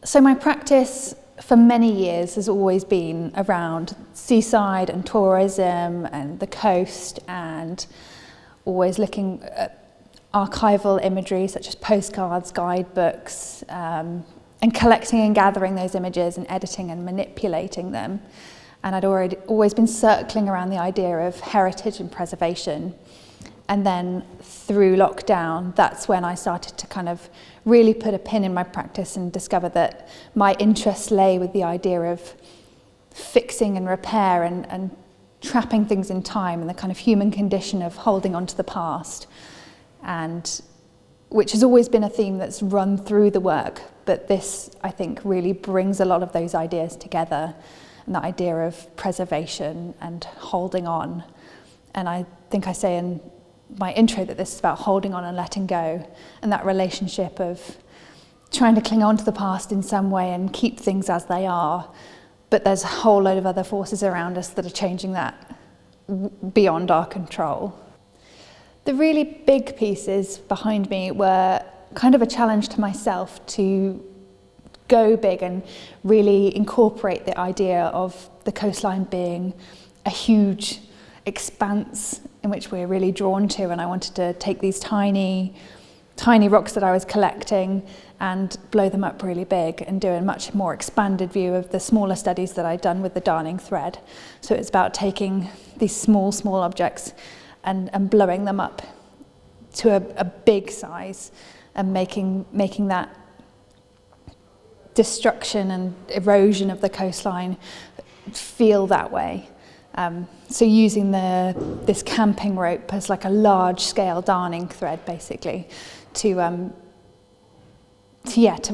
So my practice for many years has always been around seaside and tourism and the coast, and always looking at archival imagery such as postcards, guidebooks, and collecting and gathering those images and editing and manipulating them. And I'd always been circling around the idea of heritage and preservation. And then through lockdown, that's when I started to kind of really put a pin in my practice and discover that my interest lay with the idea of fixing and repair and trapping things in time, and the kind of human condition of holding on to the past, and which has always been a theme that's run through the work. But this, I think, really brings a lot of those ideas together, and the idea of preservation and holding on. And I think I say in my intro that this is about holding on and letting go, and that relationship of trying to cling on to the past in some way and keep things as they are, but there's a whole load of other forces around us that are changing that beyond our control. The really big pieces behind me were kind of a challenge to myself to go big and really incorporate the idea of the coastline being a huge expanse in which we're really drawn to, and I wanted to take these tiny rocks that I was collecting and blow them up really big and do a much more expanded view of the smaller studies that I'd done with the darning thread. So it's about taking these small objects and blowing them up to a big size, and making that destruction and erosion of the coastline feel that way. So using this camping rope as like a large-scale darning thread, basically, to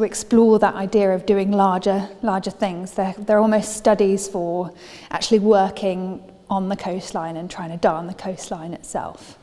explore that idea of doing larger things. They're almost studies for actually working on the coastline and trying to darn the coastline itself.